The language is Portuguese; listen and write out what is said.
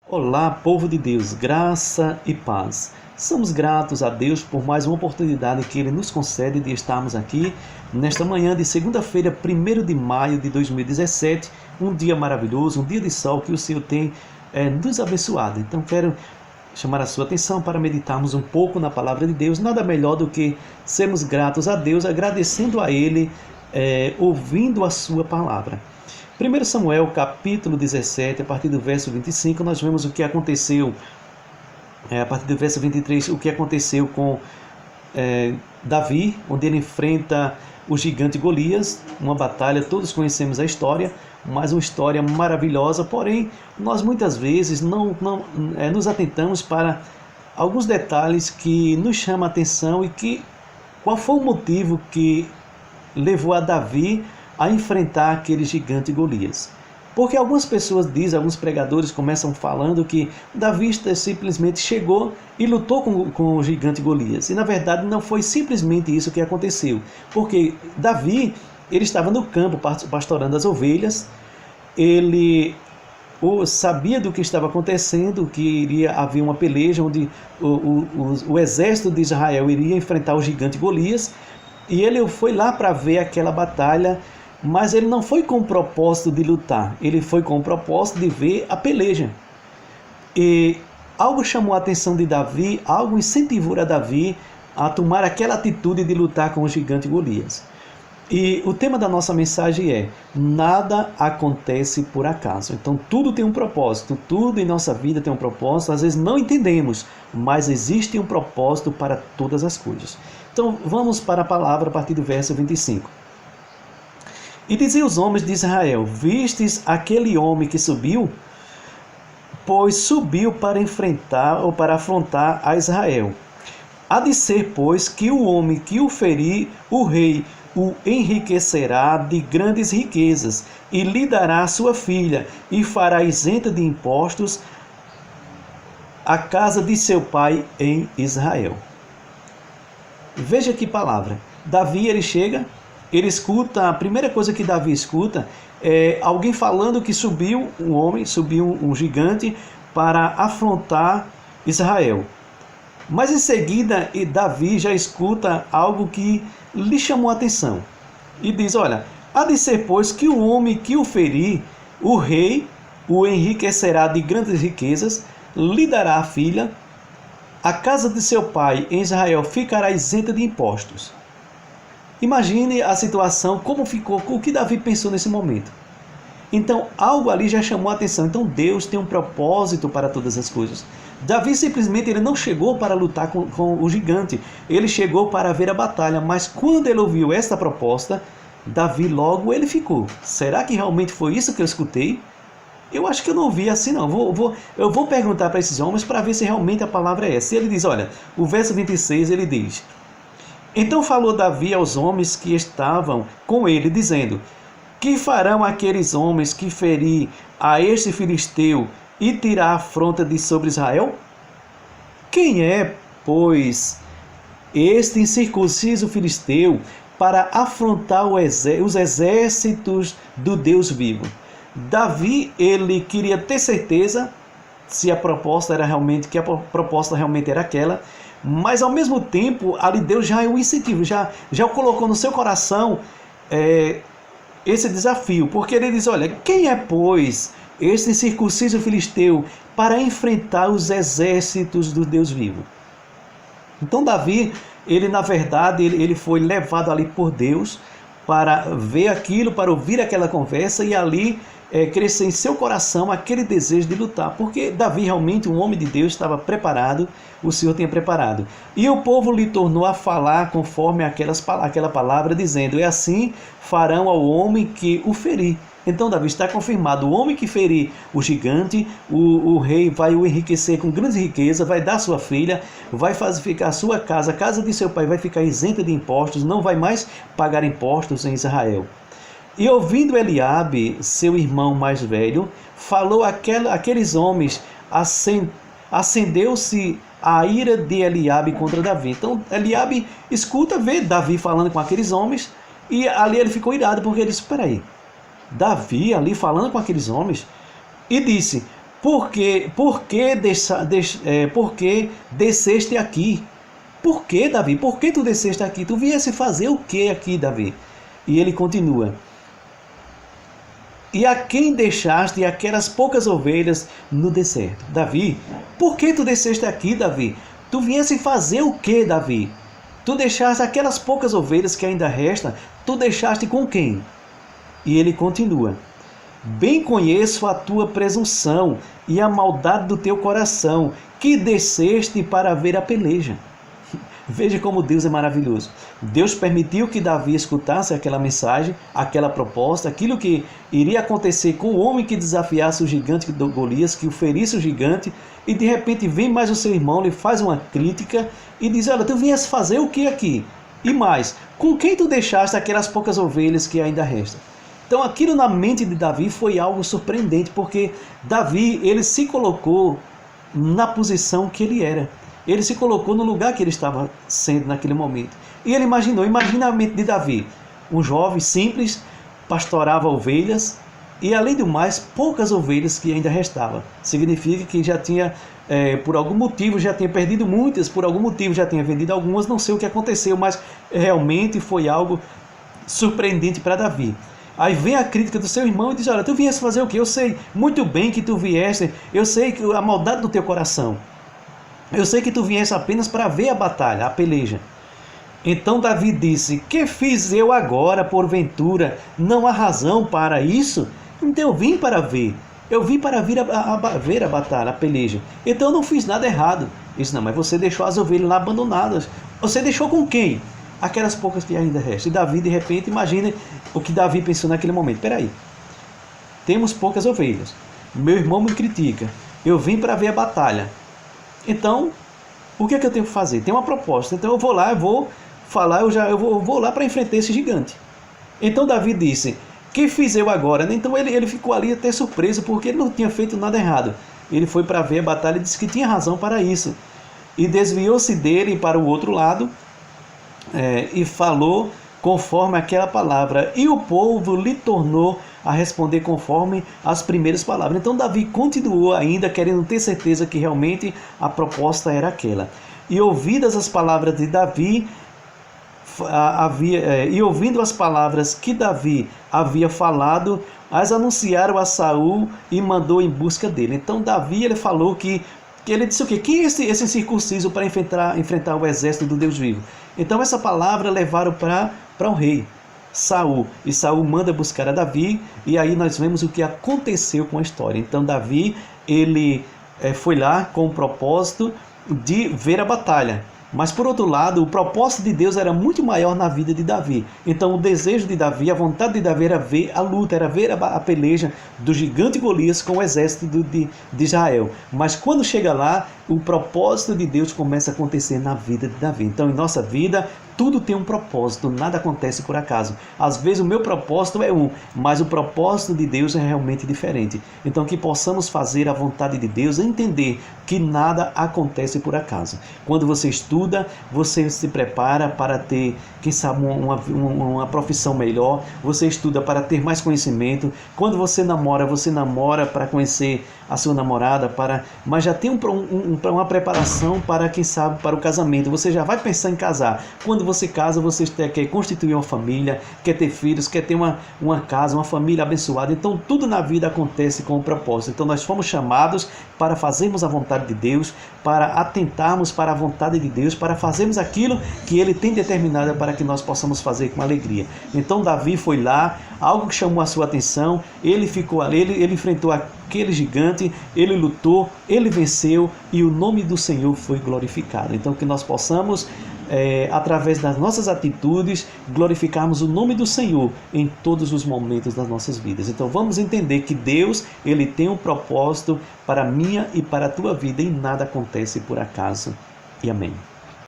Olá, povo de Deus, graça e paz. Somos gratos a Deus por mais uma oportunidade que Ele nos concede de estarmos aqui nesta manhã de segunda-feira, 1º de maio de 2017, um dia maravilhoso, um dia de sol que o Senhor tem nos abençoado. Então quero chamar a sua atenção para meditarmos um pouco na palavra de Deus. Nada melhor do que sermos gratos a Deus, agradecendo a Ele, ouvindo a sua palavra. 1 Samuel, capítulo 17, a partir do verso 25, nós vemos o que aconteceu, a partir do verso 23, o que aconteceu com Davi, onde ele enfrenta o gigante Golias, uma batalha, todos conhecemos a história, mas uma história maravilhosa, porém, nós muitas vezes não nos atentamos para alguns detalhes que nos chamam a atenção e qual foi o motivo que levou a Davi a enfrentar aquele gigante Golias. Porque algumas pessoas dizem, alguns pregadores começam falando que Davi simplesmente chegou e lutou com o gigante Golias. E na verdade não foi simplesmente isso que aconteceu. Porque Davi, ele estava no campo pastorando as ovelhas, ele sabia do que estava acontecendo, que iria haver uma peleja onde o exército de Israel iria enfrentar o gigante Golias, e ele foi lá para ver aquela batalha. Mas ele não foi com o propósito de lutar, ele foi com o propósito de ver a peleja. E algo chamou a atenção de Davi, algo incentivou a Davi a tomar aquela atitude de lutar com o gigante Golias. E o tema da nossa mensagem é: nada acontece por acaso. Então tudo tem um propósito, tudo em nossa vida tem um propósito. Às vezes não entendemos, mas existe um propósito para todas as coisas. Então vamos para a palavra a partir do verso 25. E diziam os homens de Israel: vistes aquele homem que subiu? Pois subiu para enfrentar ou para afrontar a Israel. Há de ser, pois, que o homem que o ferir, o rei o enriquecerá de grandes riquezas, e lhe dará sua filha, e fará isenta de impostos a casa de seu pai em Israel. Veja que palavra. Davi, ele chega, ele escuta, a primeira coisa que Davi escuta é alguém falando que subiu um homem, subiu um gigante para afrontar Israel. Mas em seguida, Davi já escuta algo que lhe chamou a atenção. E diz: olha, há de ser, pois, que o homem que o ferir, o rei o enriquecerá de grandes riquezas, lhe dará a filha, a casa de seu pai em Israel ficará isenta de impostos. Imagine a situação, como ficou, o que Davi pensou nesse momento. Então, algo ali já chamou a atenção. Então, Deus tem um propósito para todas as coisas. Davi simplesmente ele não chegou para lutar com o gigante. Ele chegou para ver a batalha. Mas quando ele ouviu esta proposta, Davi logo ele ficou: será que realmente foi isso que eu escutei? Eu acho que eu não ouvi assim não. Eu vou perguntar para esses homens para ver se realmente a palavra é essa. E ele diz, olha, o verso 26 ele diz: então falou Davi aos homens que estavam com ele, dizendo: que farão aqueles homens que ferir a este filisteu e tirar a afronta de sobre Israel? Quem é, pois, este incircunciso filisteu para afrontar os exércitos do Deus vivo? Davi, ele queria ter certeza se a proposta era realmente, que a proposta realmente era aquela. Mas ao mesmo tempo, ali Deus já é um incentivo, já colocou no seu coração esse desafio. Porque ele diz, olha, quem é, pois, este incircunciso filisteu para enfrentar os exércitos do Deus vivo? Então Davi, ele na verdade, ele foi levado ali por Deus para ver aquilo, para ouvir aquela conversa e ali crescer em seu coração aquele desejo de lutar, porque Davi realmente, um homem de Deus, estava preparado, o Senhor tinha preparado. E o povo lhe tornou a falar conforme aquela palavra, dizendo: é assim farão ao homem que o ferir. Então Davi está confirmado: o homem que ferir o gigante, o rei vai o enriquecer com grande riqueza, vai dar sua filha, vai fazer ficar a sua casa, a casa de seu pai vai ficar isenta de impostos, não vai mais pagar impostos em Israel. E ouvindo Eliabe, seu irmão mais velho, falou aqueles homens, acendeu-se a ira de Eliabe contra Davi. Então Eliabe escuta, vê Davi falando com aqueles homens, e ali ele ficou irado, porque ele disse: espera aí, Davi ali falando com aqueles homens, e disse: por que desceste aqui? Por que, Davi? Por que tu desceste aqui? Tu viesse fazer o que aqui, Davi? E ele continua: e a quem deixaste aquelas poucas ovelhas no deserto? Davi, por que tu desceste aqui, Davi? Tu viesse fazer o que, Davi? Tu deixaste aquelas poucas ovelhas que ainda restam, tu deixaste com quem? E ele continua: bem conheço a tua presunção e a maldade do teu coração, que desceste para ver a peleja. Veja como Deus é maravilhoso. Deus permitiu que Davi escutasse aquela mensagem, aquela proposta, aquilo que iria acontecer com o homem que desafiasse o gigante Golias, que o ferisse o gigante, e de repente vem mais o seu irmão, lhe faz uma crítica e diz: olha, tu viesse fazer o que aqui? E mais, com quem tu deixaste aquelas poucas ovelhas que ainda restam? Então aquilo na mente de Davi foi algo surpreendente, porque Davi, ele se colocou na posição que ele era. Ele se colocou no lugar que ele estava sendo naquele momento. E ele imagina a mente de Davi. Um jovem simples, pastorava ovelhas, e além do mais, poucas ovelhas que ainda restavam. Significa que já tinha, por algum motivo, já tinha perdido muitas, por algum motivo já tinha vendido algumas, não sei o que aconteceu, mas realmente foi algo surpreendente para Davi. Aí vem a crítica do seu irmão e diz: olha, tu vieste fazer o quê? Eu sei muito bem que tu vieste, eu sei que a maldade do teu coração. Eu sei que tu vieste apenas para ver a batalha, a peleja. Então Davi disse: que fiz eu agora, porventura? Não há razão para isso? Então eu vim para ver. Eu vim para ver a batalha, a peleja. Então eu não fiz nada errado. Ele disse: não, mas você deixou as ovelhas lá abandonadas. Você deixou com quem? Aquelas poucas que ainda restam. E Davi, de repente, imagina o que Davi pensou naquele momento. Peraí, temos poucas ovelhas. Meu irmão me critica. Eu vim para ver a batalha. Então, o que é que eu tenho que fazer? Tem uma proposta. Então eu vou lá, eu vou falar, eu vou lá para enfrentar esse gigante. Então Davi disse: que fiz eu agora? Então ele ficou ali até surpreso, porque ele não tinha feito nada errado. Ele foi para ver a batalha e disse que tinha razão para isso. E desviou-se dele para o outro lado, e falou conforme aquela palavra. E o povo lhe tornou a responder conforme as primeiras palavras. Então Davi continuou ainda querendo ter certeza que realmente a proposta era aquela. E ouvidas as palavras de Davi, ouvindo as palavras que Davi havia falado, as anunciaram a Saul e mandou em busca dele. Então Davi, ele falou que ele disse o quê? Quem é esse circunciso para enfrentar o exército do Deus vivo? Então essa palavra levaram para o rei Saul, e Saul manda buscar a Davi, e aí nós vemos o que aconteceu com a história. Então Davi, ele foi lá com o propósito de ver a batalha, mas por outro lado, o propósito de Deus era muito maior na vida de Davi. Então o desejo de Davi, a vontade de Davi era ver a luta, era ver a peleja do gigante Golias com o exército de Israel. Mas quando chega lá, o propósito de Deus começa a acontecer na vida de Davi. Então em nossa vida, tudo tem um propósito, nada acontece por acaso. Às vezes o meu propósito é um, mas o propósito de Deus é realmente diferente. Então que possamos fazer a vontade de Deus, entender que nada acontece por acaso. Quando você estuda, você se prepara para ter, quem sabe, uma profissão melhor, você estuda para ter mais conhecimento. Quando você namora para conhecer a sua namorada, mas já tem uma preparação para, quem sabe, para o casamento. Você já vai pensar em casar. Quando você casa, você quer constituir uma família, quer ter filhos, quer ter uma casa, uma família abençoada. Então tudo na vida acontece com um propósito. Então nós fomos chamados para fazermos a vontade de Deus, para atentarmos para a vontade de Deus, para fazermos aquilo que Ele tem determinado para que nós possamos fazer com alegria. Então Davi foi lá, algo que chamou a sua atenção, ele ficou ali, ele enfrentou aquele gigante, ele lutou, ele venceu e o nome do Senhor foi glorificado. Então que nós possamos, através das nossas atitudes, glorificarmos o nome do Senhor em todos os momentos das nossas vidas. Então vamos entender que Deus, Ele tem um propósito para a minha e para a tua vida, e nada acontece por acaso. E amém.